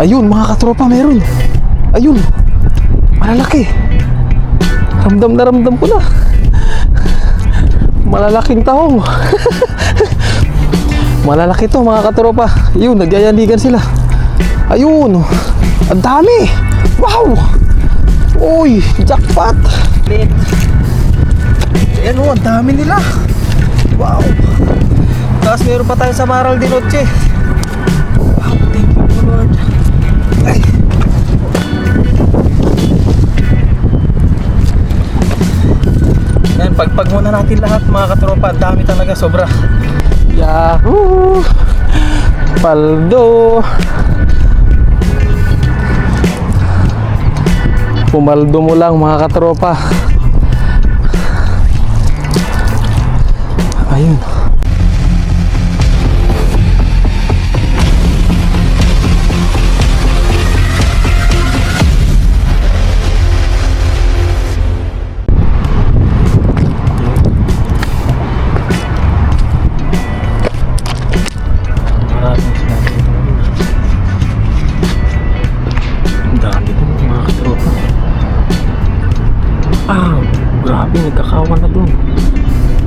Ayun mga katropa, meron. Ayun, malalaki. Ramdam na ramdam ko na. Malalaking tahong. Malalaki to mga katropa. Ayun, nagyayandigan sila. Ayun, ang dami. Wow. Uy, jackpot. Ayan o, ang dami nila. Wow. Tapos meron pa tayo sa Maral de Noche. Wow, thank you Lord. Ay. Ayan, pagpag muna natin lahat mga katropa. Ang dami talaga, sobra. Yahoo! Paldo. Pumaldo mo lang mga katropa. Ayun. Grabe, nagkakawan na dun.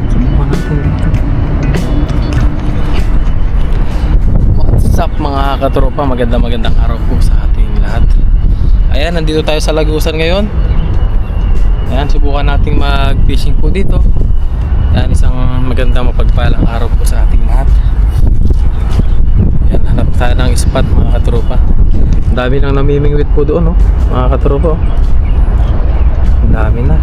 Subukan natin dito. What's up mga katropa? Magandang araw po sa ating lahat. Ayan, nandito tayo sa Lagusan ngayon. Ayan, subukan nating mag-fishing po dito. Ayan, isang magandang mapagpalang araw po sa ating lahat. Ayan, hanap tayo ng spot mga katropa. Ang dami nang namimingwit po doon, no? Mga katropa. Ang dami na.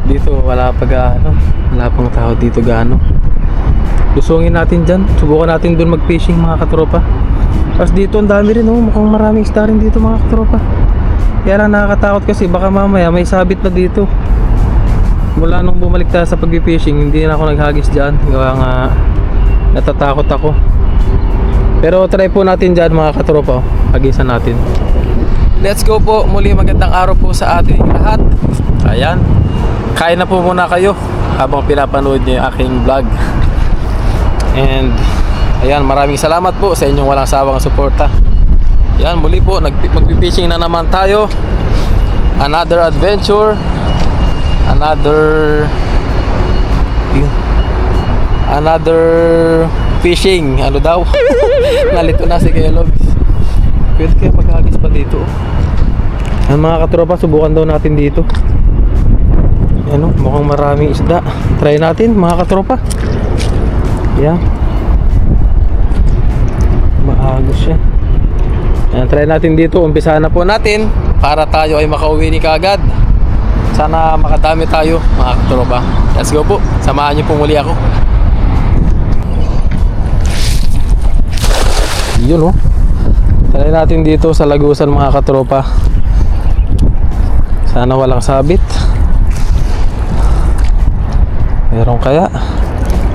Dito wala pang tao dito gaano. Lusungin natin dyan, subukan natin dun mag fishing mga katropa. Tapos dito ang dami rin, mukhang maraming isda rin dito mga katropa. Kaya lang nakakatakot kasi baka mamaya may sabit na dito. Mula nung bumalik tayo sa pag-fishing, hindi na ako naghagis dyan. Gawa nga natatakot ako. Pero try po natin dyan mga katropa. Hagisan natin. Let's go po. Muli magandang araw po sa ating lahat. Ayan, kain na po muna kayo habang pinapanood niyo yung aking vlog. And ayan, maraming salamat po sa inyong walang sawang suporta. Ayan, muli po mag-fishing na naman tayo. Another adventure, another fishing. Ano daw? Nalito na si Kelog. Pwede kaya maghagis pa dito. Ayan mga katropa, subukan daw natin dito. Ano, mukhang maraming isda. Try natin mga katropa. Yan. Maagos siya. Yan, try natin dito. Umpisahan na po natin para tayo ay makauwi ni kaagad. Sana makadami tayo mga katropa. Let's go po. Samahan niyo po muli ako. Yun oh. Try natin dito sa Lagusan mga katropa. Sana walang sabit. Meron kaya?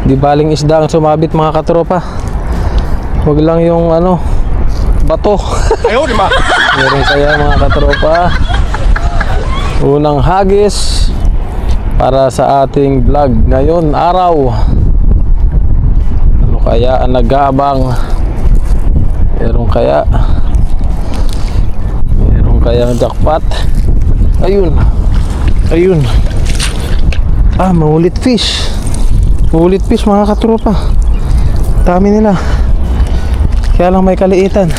Di baling isda ang sumabit mga katropa. Huwag lang yung bato. Meron kaya mga katropa. Unang hagis para sa ating vlog ngayon araw. Ano kaya ang nag-aabang? Meron kaya? Meron kaya ang jackpot? Ayun. Ayun. Mahulit fish. Mahulit fish mga katropa. Dami nila. Kaya lang may kaliitan.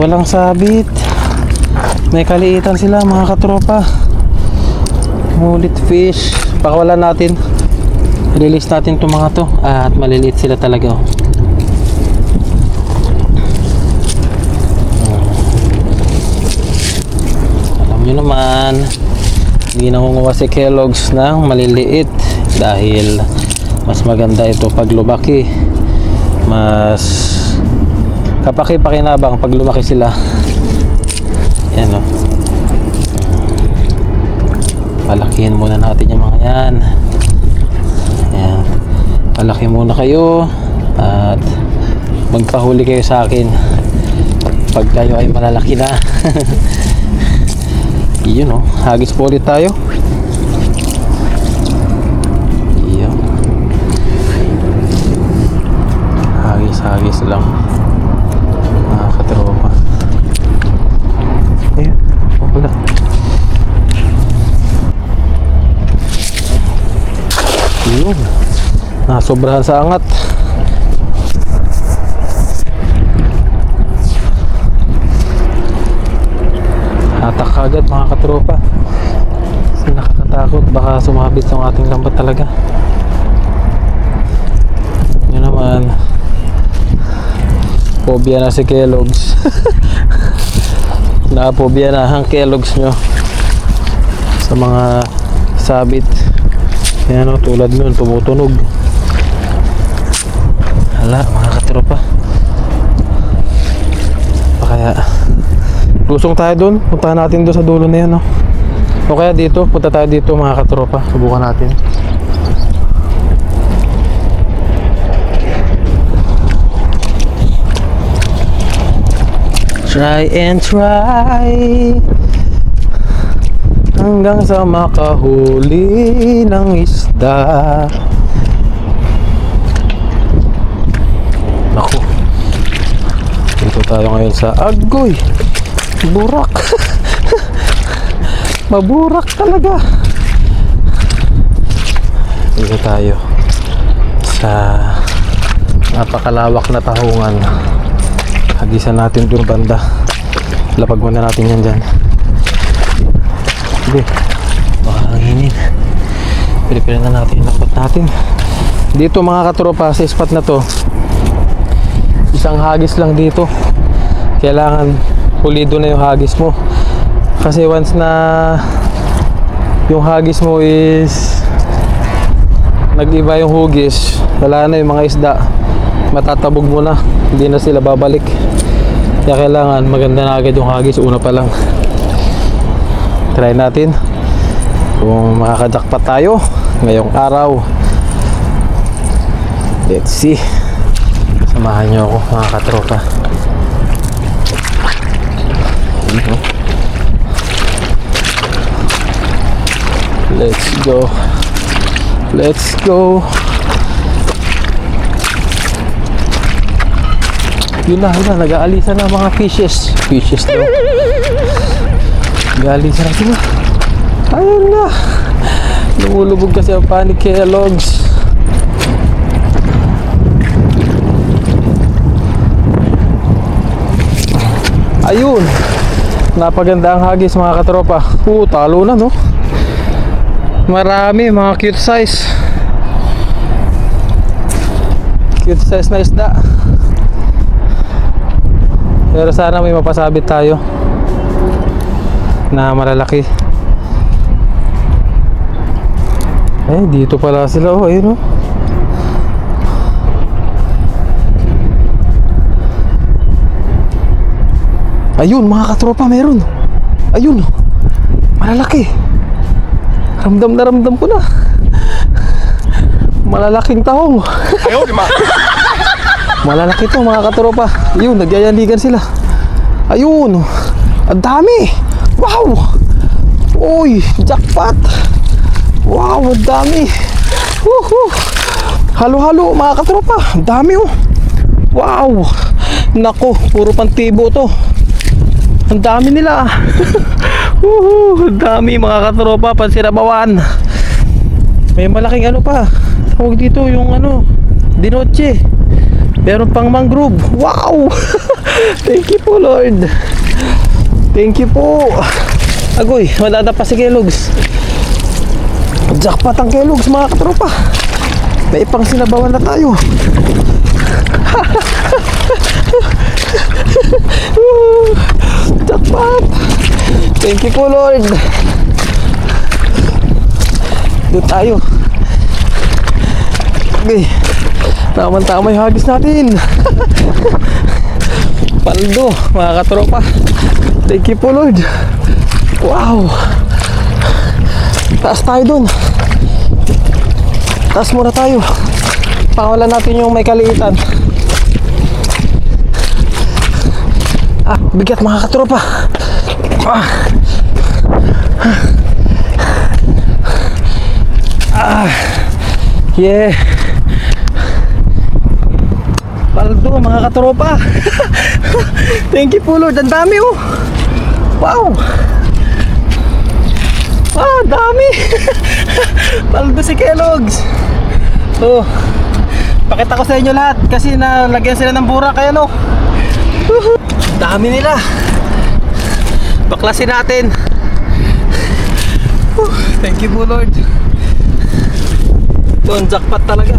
Walang sabit. May kaliitan sila mga katropa. Mahulit fish. Pakawalan natin. Release natin itong mga to. At maliliit sila talaga. Alam nyo naman, hindi nangunguha si Kellogg's ng maliliit dahil mas maganda ito pag lumaki. Mas kapaki-pakinabang pag lumaki sila. Yan o. Palakihin muna natin yung mga yan. Yan. Palaki muna kayo at magpahuli kayo sa akin pag kayo ay malalaki na. Yun o, hagis po ulit tayo. Yun. Hagis lang. Yun. Nasobrahan sa angat. Hatak agad mga katropa. Kasi nakakatakot. Baka sumabit yung ating lambat talaga. Yun naman. Phobia na si Kellogg's. Naphobia na ang Kellogg's nyo sa mga sabit. Yan o, tulad nun, tumutunog. Hala, mga katropa. Kaya lusong tayo dun. Puntahan natin doon sa dulo na yan, no? O kaya dito, punta tayo dito mga katropa. Subukan natin. Try and try hanggang sa makahuli ng isda. Naku, dito tayo ngayon sa Agoy. Burak. Maburak talaga. Dito tayo sa napakalawak na tahungan. Hagisan natin doon banda. Lapag muna natin yan dyan. Sige, baka hanginin. Pilipilan na natin yung lakot natin. Dito mga katropa, sa spot na to, isang hagis lang dito. Kailangan pulido na yung hagis mo. Kasi once na yung hagis mo is nag-iba yung hugis, wala na yung mga isda, matatabog mo na, hindi na sila babalik. Kaya kailangan maganda na agad yung hagis una pa lang. Try natin kung makakajakpat tayo ngayong araw. Let's see. Samahan nyo ako mga katropa. Let's go. Let's go. Yun na, nag-aalisa na mga fishes. Fishes daw. Nag-aalisa na sila. Ayun na. Lumulubog kasi ang panig Kellogg's. Ayun. Napaganda ang hagis mga katropa. Talo na no. Marami mga cute size. Cute size na isda. Pero sana may mapasabit tayo na malalaki. Eh, dito pala sila. Oh, ayun oh. Ayun mga katropa, meron. Ayun, malalaki. Ramdam na ramdam ko na. Malalaking tahong. Ayaw, di ma. Malalaki to mga katropa. Ayun, nagyayaligan sila. Ayun, ang dami. Wow. Uy, jackpot. Wow, ang dami. Woohoo. Halo-halo mga katropa. Ang dami oh. Wow. Nako, puro pantibo to. Ang dami nila. Woohoo, ang dami mga katropa, pansirabawan. May malaking ano pa. Tawag dito yung ano, dinoche. Meron pang mangrove. Wow. Thank you po Lord. Thank you po. Agoy, madada pa si Kellogg's. Jackpot ang Kellogg's mga katropa. May pang sinabawan na tayo. Jackpot. Thank you po Lord. Doon tayo. Okay. Tama-tama yung hagis natin. Paldo mga katropa. Thank you po Lord. Wow. Taas tayo dun. Taas muna tayo. Pangalan natin yung may kaliitan. Ah, bigat mga katropa. Ah. Ah. Yeah. Paldo mga katropa. Thank you po Lord. Ang dami oh. Wow. Ah, dami. Paldo si Kellogg's. So, pakita ko sa inyo lahat kasi nalagyan sila ng burak. Ayan o. Dami nila. Baklasin natin. Thank you po Lord. Ito ang jackpot talaga.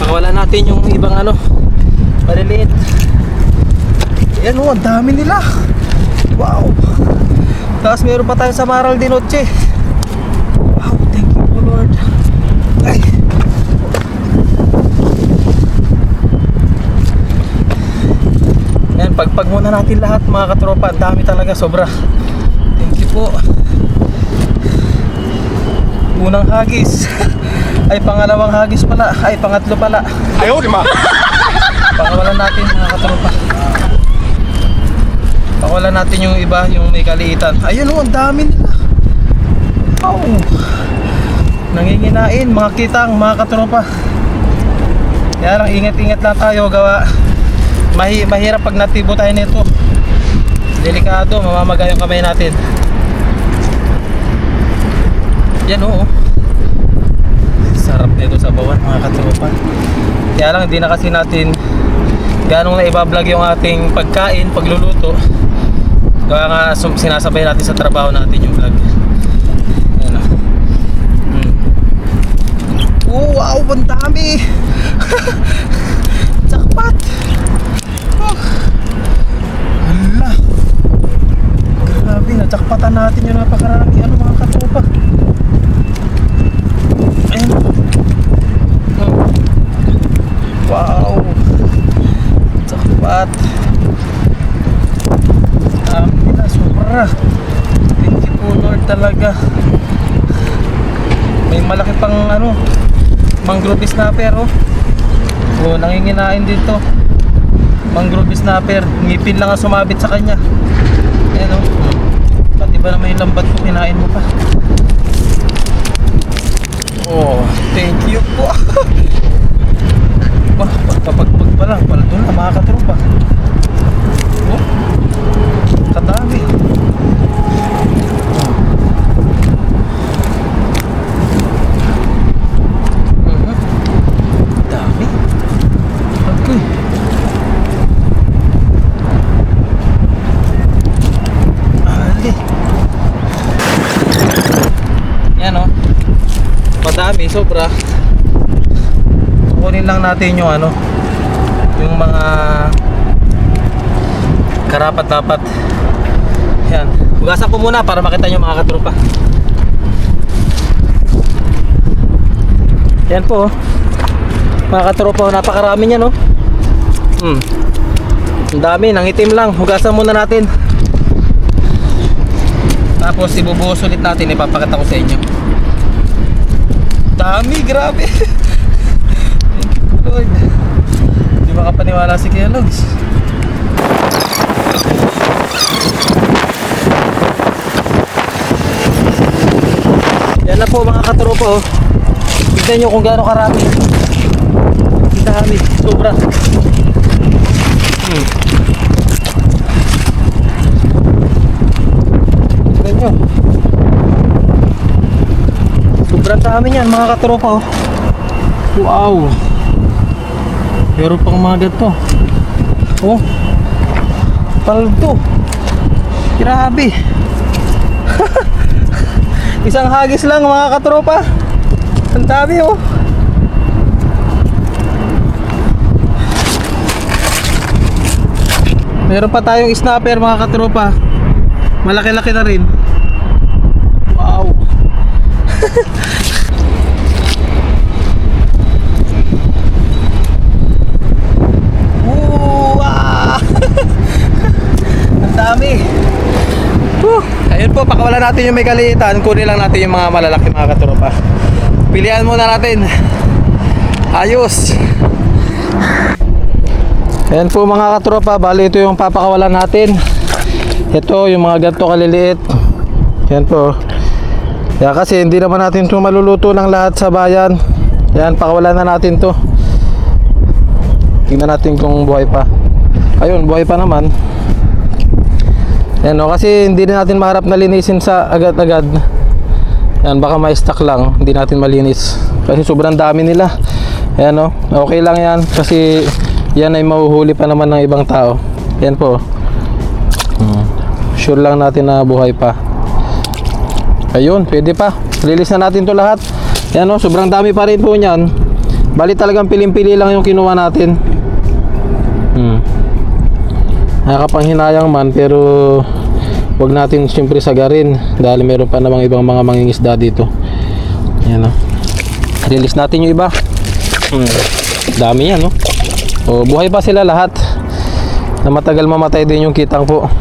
Pakawala natin yung ibang ano maliliit. Ayan o, ang dami nila. Wow. Tapos meron pa tayo sa Maral de Noche. Wow, thank you po Lord. Ay. Ayan, pagpag muna natin lahat mga katropa. Ang dami talaga, sobra. Thank you po. Unang hagis. Ay, pangalawang hagis pala. Ay, pangatlo pala. Ayaw, di ma. Pakawalan natin mga katropa. Pakawalan natin yung iba, yung may kaliitan. Ayun o, ang dami nila. Wow. Nanginginain, mga kitang, mga katropa. Kaya lang, ingat-ingat lang tayo. Gawa mahirap pag natibo tayo nito. Delikado, mamamaga yung kamay natin. Yan o. Sarap nito sa bawan mga katropa. Kaya lang hindi na kasi natin ganong na ibablog yung ating pagkain, pagluluto. Kaya nga sinasabay natin sa trabaho natin yung vlog. Ayan o. Oh, wow, ang dami. Jackpot. Oh. Hala. Grabe, na-jackpotan natin yung napakarami. Ano mga katropa. Ayan. Wow. Jackpot. Nila, sobra. Thank you po Lord talaga. May malaki pang ano, mangrove snapper oh. Oh, nanginginain dito. Mangrove snapper, ngipin lang ang sumabit sa kanya. Ayan oh. Pati ba naman yung lambat ko, kinain mo pa. Oh, thank you po. Wah, pagpapagpag pa lang, pala doon na mga katropa. Oh, kadami. Dami. Okay. Ali. Yan o. Madami, sobra. Kunin lang natin yung ano, yung mga karapat dapat. Yan, hugasan ko muna para makita nyo mga katropa. Yan po mga katropa, napakarami niya no. Ang dami, nangitim lang. Hugasan muna natin. Tapos ibubuhos ulit natin, ipapakita ko sa inyo. Dami, grabe. Lord, hindi makapaniwala si Kuya Logs. Yan na po mga katropa oh. Tignan nyo kung gaano karami. Dami, sobra. Tignan nyo. Sobrang dami yan mga katropa oh. Wow. Pero pang mga ganito. Oh. Paldo. Grabe. Isang hagis lang mga katropa. Ang dami oh. Meron pa tayong snapper mga katropa. Malaki-laki na rin. Wow. Ang dami. Ayun po, pakawalan natin yung may kaliitan. Kunin lang natin yung mga malalaki mga katropa. Pilihan muna natin. Ayos. Ayan po mga katropa, bali ito yung papakawalan natin. Ito yung mga ganito kaliliit. Ayan po. Kaya kasi hindi naman natin ito maluluto ng lahat sa bayan. Ayan, pakawalan na natin to. Tingnan natin kung buhay pa. Ayun, buhay pa naman. Yan o, kasi hindi na natin maharap na linisin sa agad-agad. Yan, baka ma-stuck lang, hindi natin malinis. Kasi sobrang dami nila. Yan o, okay lang yan. Kasi yan ay mahuhuli pa naman ng ibang tao. Yan po. Sure lang natin na buhay pa. Ayun, pwede pa. Release na natin to lahat. Yan o, sobrang dami pa rin po niyan. Bali talagang piling-pili lang yung kinuha natin. Nakakapanghinayang man, pero wag natin siyempre sagarin dahil meron pa namang ibang mga mangingisda dito. Yan o. Release natin yung iba. Dami yan, no? O, buhay pa sila lahat. Na matagal mamatay din yung kitang po.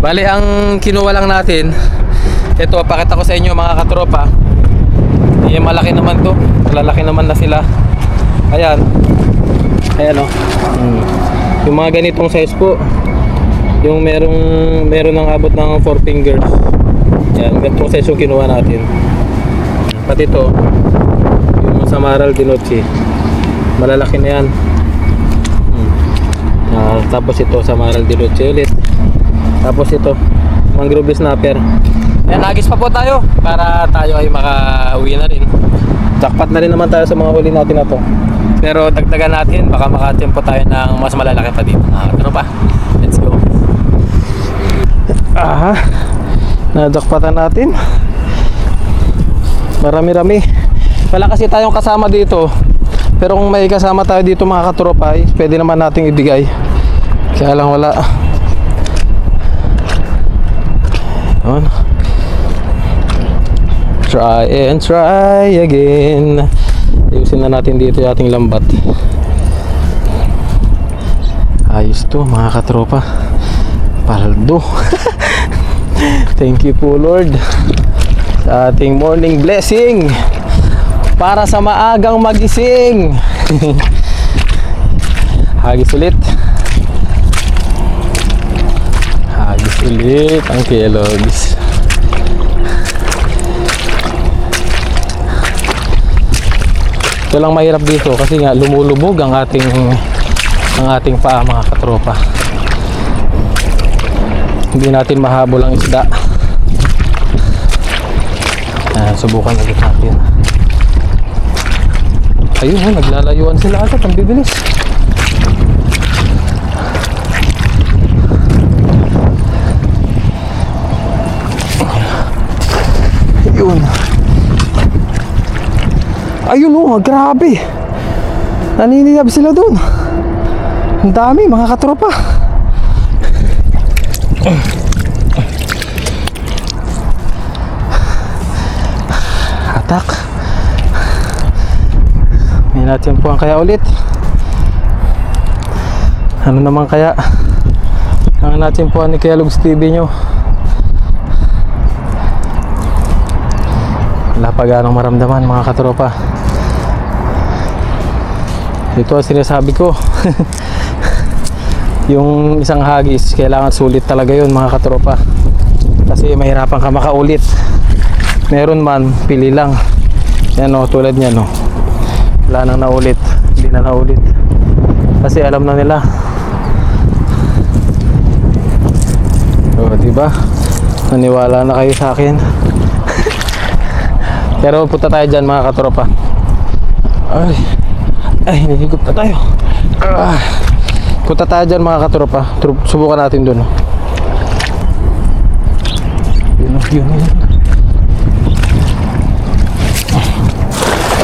Bali, ang kinuha lang natin, ito, pakita ko sa inyo mga katropa. Malaki naman to. Malalaki naman na sila. Ayan. Ayan o. Yung mga ganitong size po, yung meron ng abot ng 4 fingers. Yan, ganitong size yung kinuha natin. Pati ito, yung Samaral de Noche, malalaki na yan. Tapos ito, Samaral de Noche ulit. Tapos ito, mangrove snapper. Yan, nagis pa po tayo para tayo ay makauwi na rin. Jackpot na rin naman tayo sa mga huli natin na to. Pero dagdagan natin, baka makatimpo tayo ng mas malalaki pa dito. Ano pa? Let's go. Najakpatan natin. Marami-rami. Wala kasi tayong kasama dito. Pero kung may kasama tayo dito mga katropa, pwede naman nating ibigay. Kaya lang wala. Yun. Try and try again. Ayusin na natin dito yung ating lambat. Ayos to mga katropa. Paldo. Thank you po Lord sa ating morning blessing para sa maagang magising. Hagis ulit. Hagis ulit ang Kellogg's. Ito lang mahirap dito kasi nga lumulubog ang ating paa mga katropa. Hindi natin mahabol ang isda. Subukan ulit natin. Ayun, naglalayuan sila agad, ang bibilis. Ayun. Ayun oh, grabe. Naniniyab sila dun. Ang dami mga katropa. Atak. May natin po ang kaya ulit. Ano naman kaya ang natin po ni Kellogg's TV nyo. Wala pa ganong maramdaman mga katropa. Ito ang sinasabi ko. Yung isang hagis kailangan sulit talaga yun mga katropa, kasi mahirapan ka makaulit. Meron man, pili lang. Yan o, tulad nyan o, wala nang naulit, hindi na naulit kasi alam na nila. O diba, naniwala na kayo sa akin. Pero punta tayo dyan mga katropa. Ay, niligup na tayo. Punta tayo dyan mga katropa. Subukan natin dun. Yun.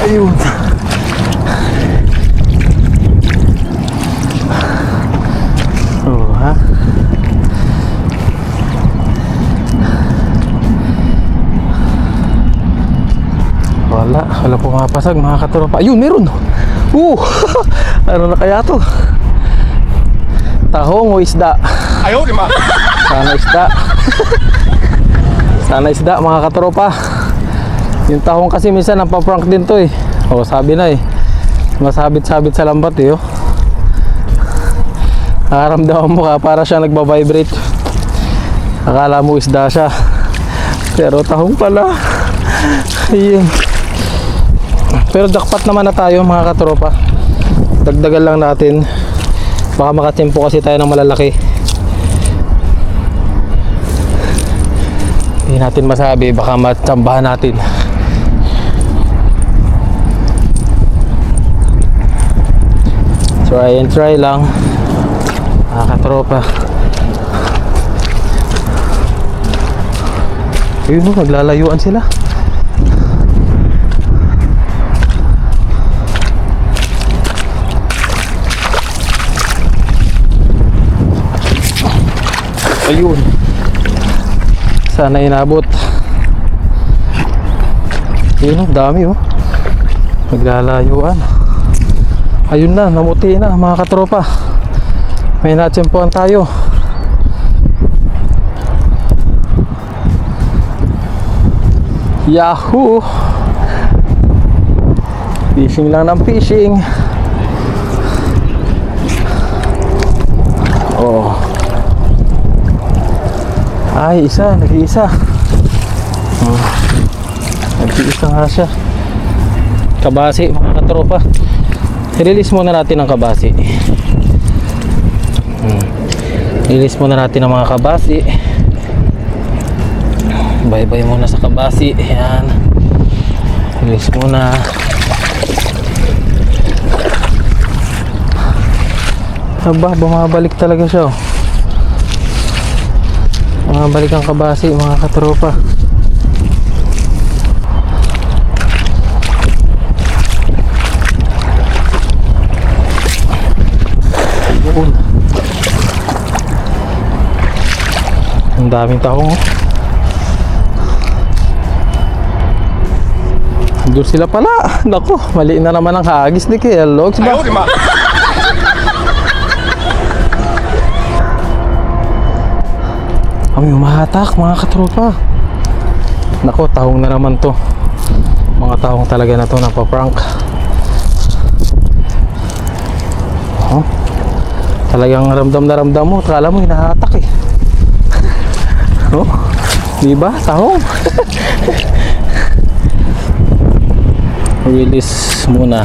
Ayun. Ha? Wala pumapasag mga katropa. Ayun, meron. Ano na kaya to? Tahong o isda? Ayaw, di ma. Sana isda. Sana isda mga katropa. Yung tahong kasi minsan napaprank din to eh. O sabi na eh, masabit-sabit sa lambat eh. Nakaramdaman mo ka para siya nagbabibrate. Akala mo isda siya, pero tahong pala. Ayun. Pero jackpot naman na tayo mga katropa. Dagdagan lang natin. Baka makatimpo kasi tayo ng malalaki. Hindi natin masabi, baka matsambahan natin. Try and try lang, mga katropa. Ayun o, naglalayuan sila. Ayun, sana inabot. Ayun o, dami o, naglalayuan. Ayun na, namuti na mga katropa. May natsempuan tayo. Yahoo! Fishing lang ng fishing. Oh. Ay, isa, nag-iisa. Nag-iisa nga siya. Kabasi mga katropa. I-release muna natin ang kabasi. I-release muna natin ang mga kabasi. Bye-bye muna sa kabasi. Ayan. Release muna. Aba, bumabalik talaga siya. Bumabalik ang kabasi mga katropa. Ang daming tahong oh. Doon sila pala. Naku, mali na naman ang hagis ni Kellogg's ba? Kami umahatak mga katropa. Naku, tahong na naman to. Mga tahong talaga na to, napaprank. Oh, talagang ramdam na ramdam mo. Kala mo hinahatak eh. Oh, diba? Tahong. Release muna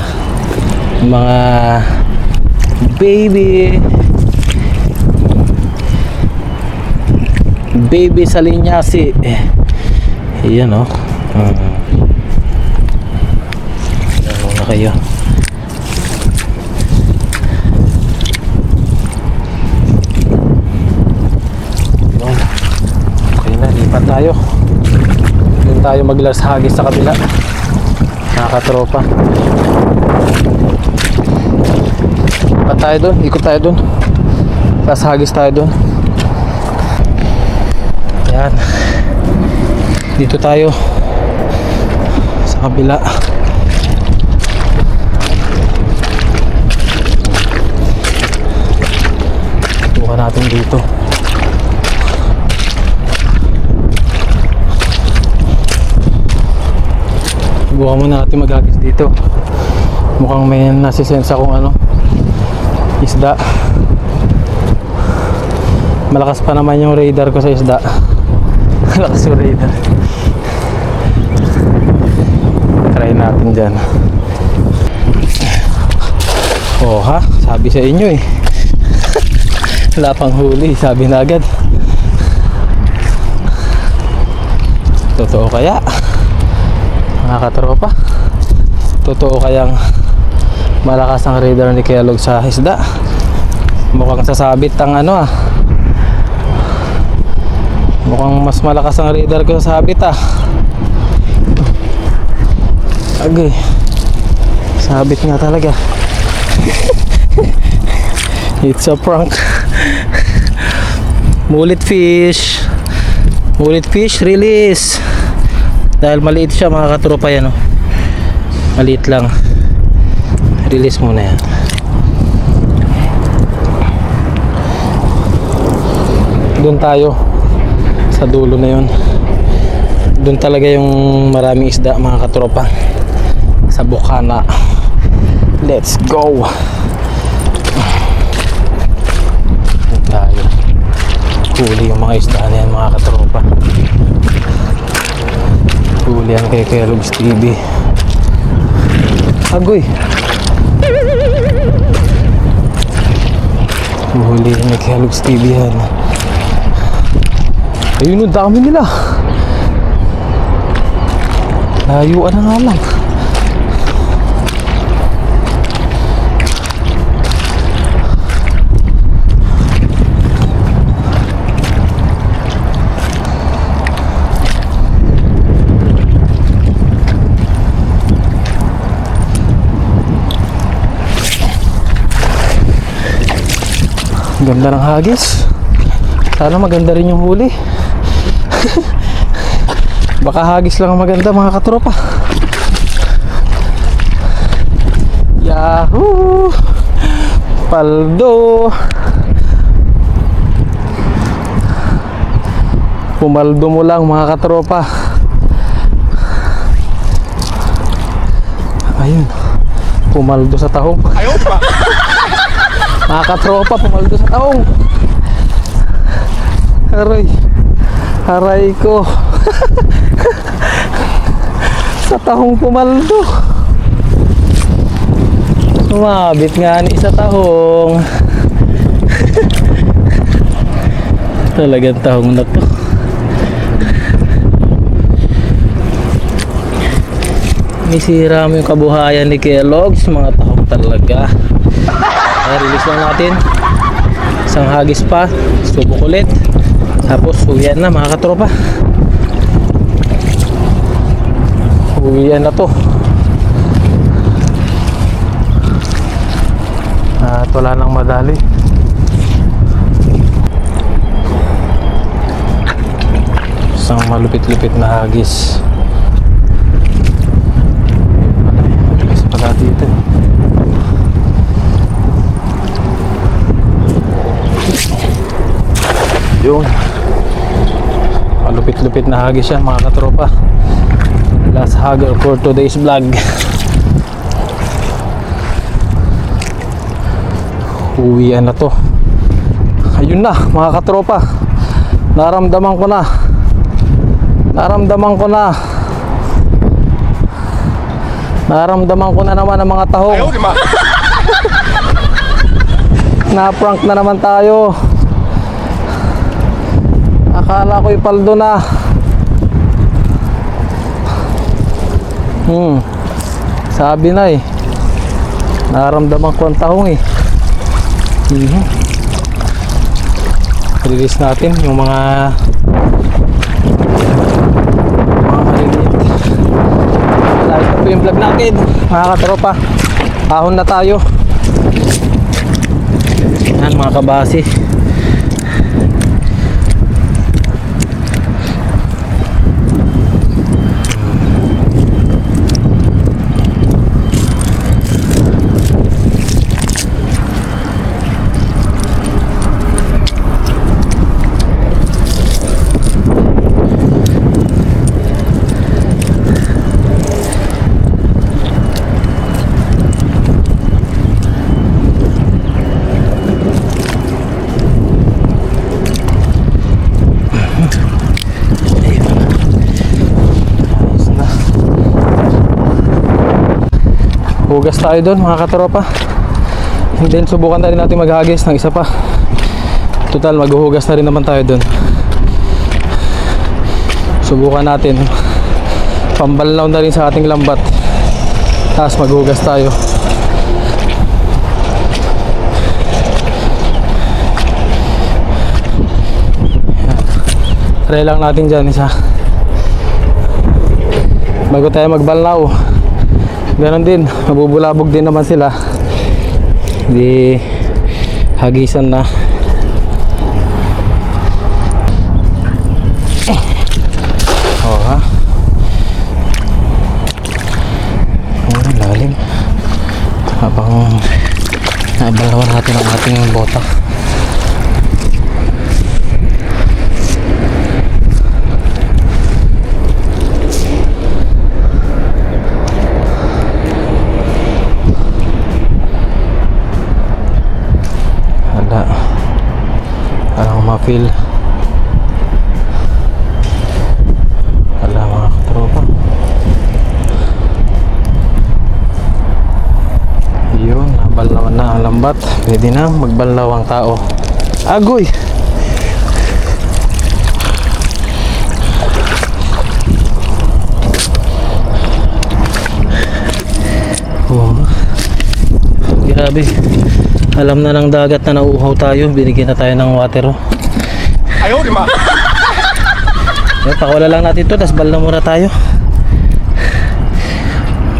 mga baby sa linyasi. Ayan o. Ayan muna kayo. Okay na, lipat tayo. Doon tayo maglas hagis sa kabila. Nakatropa. Lipat tayo doon, ikot tayo doon. Las hagis tayo doon. Yan. Dito tayo sa kabila. Tukan natin dito. Bukan muna natin maghagis dito. Mukhang may nasisense akong ano, isda. Malakas pa naman yung radar ko sa isda. Malakas yung radar. Try natin dyan. Oh ha, sabi sa inyo eh. Wala pang huli, sabi na agad. Totoo kaya? Mga katropa, totoo kayang malakas ang radar ni Kellogg sa isda? Mukhang sasabit ang ano ah. Mukhang mas malakas ang radar ko sa sabit ah. Agay, sabit nga talaga. It's a prank. Mullet fish. Mullet fish release. Dahil maliit siya mga katropa yan oh. Maliit lang. Release muna yan. Doon tayo sa dulo na yun. Doon talaga yung maraming isda mga katropa. Sa Bukana. Let's go. Doon tayo. Huli yung mga isda na yan mga katropa. Huli yan kay Kellogg's TV. Agoy. Huhulihin ni Kellogg's TV yan. Ayun, ang dami nila. Layuan na nga lang. Ganda ng hagis. Sana maganda rin yung huli. Baka hagis lang ang maganda, mga katropa. Yahoo! Paldo! Pumaldo mo lang, mga katropa. Ayun. Pumaldo sa tahong. Ayaw pa! Mga katropa, pumaldo sa taong. Aray. Aray ko. Sa tahong pumaldo. Sumabit nga ni sa tahong. Talagang tahong na to. Misira mo yung kabuhayan ni Kellogg's. Mga tahong talaga. Ay, release lang natin. Isang hagis pa. Subok ulit. Tapos uwian na, mga katropa. Uwian na to. At wala nang madali. Isang malupit-lupit na hagis. Hagis pala dito. Yun. Malupit-lupit na hagis yan, mga katropa. Last hugger for today's vlog. Uwian na to. Ayun na, mga katropa. Naramdaman ko na. Naramdaman ko na. Naramdaman ko na naman ang mga tahong. Na-prank na naman tayo. Akala ko ipaldo na. Sabi na eh. Naramdaman ko ang tahong eh. Release natin yung mga maliliit. Ito po yung vlog natin, mga katropa. Ahon na tayo. Yan, mga kabasi. Hugas tayo doon, mga katropa. And then subukan na rin natin maghagis ng isa pa. Total maghuhugas na rin naman tayo doon. Subukan natin. Pambalnaw na rin sa ating lambat. Tapos maghuhugas tayo. Try lang natin dyan isa. Bago tayo magbalnaw. Ganon din, mabubulabog din naman sila. Di hagisan na. Oh ha. Oh, lalim. Habang nabalawan natin ang ating bota. Parang ma-feel. Wala, mga katropa. Yun, Banlawan na ang lambat. Pwede na magbanlaw ang tao. Agoy! Oh. Grabe. Alam na ng dagat na nauuhaw tayo. Binigyan na tayo ng water. Oh. Ayaw, di ma. Pakawala lang natin ito, tapos bal na muna tayo.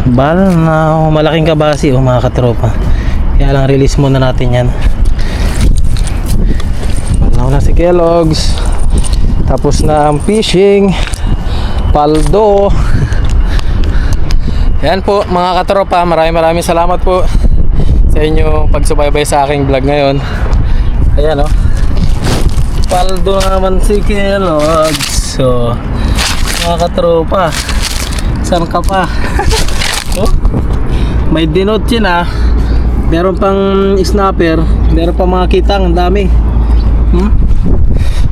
Bal na malaking kabasi, mga katropa. Kaya lang release muna natin yan. Bal na si Kellogg's. Tapos na ang fishing. Paldo. Yan po mga katropa, maraming salamat po sa inyong pagsubaybay sa aking vlog ngayon. Ayan o. Paldo naman si Kellogg's. So, mga katropa, saan ka pa? Oh, may dinotsin ah. Meron pang snapper. Meron pang mga kitang, ang dami.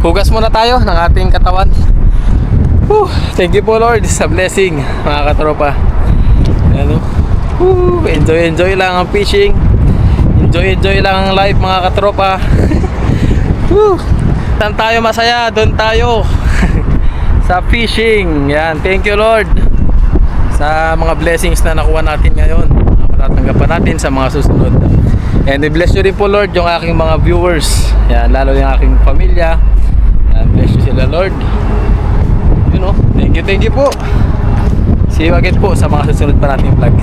Hugas muna tayo ng ating katawan. Thank you po Lord sa blessing, mga katropa. Ano? Enjoy lang ang fishing. Enjoy lang ang life, mga katropa. Saan tayo masaya, doon tayo. Sa fishing. Yan, thank you Lord sa mga blessings na nakuha natin ngayon, mga matatanggapan natin sa mga susunod. And I bless you rin po Lord yung aking mga viewers. Yan, lalo yung aking pamilya. Yan, bless you sila Lord. You know, thank you po. See you again po sa mga susunod pa nating vlog.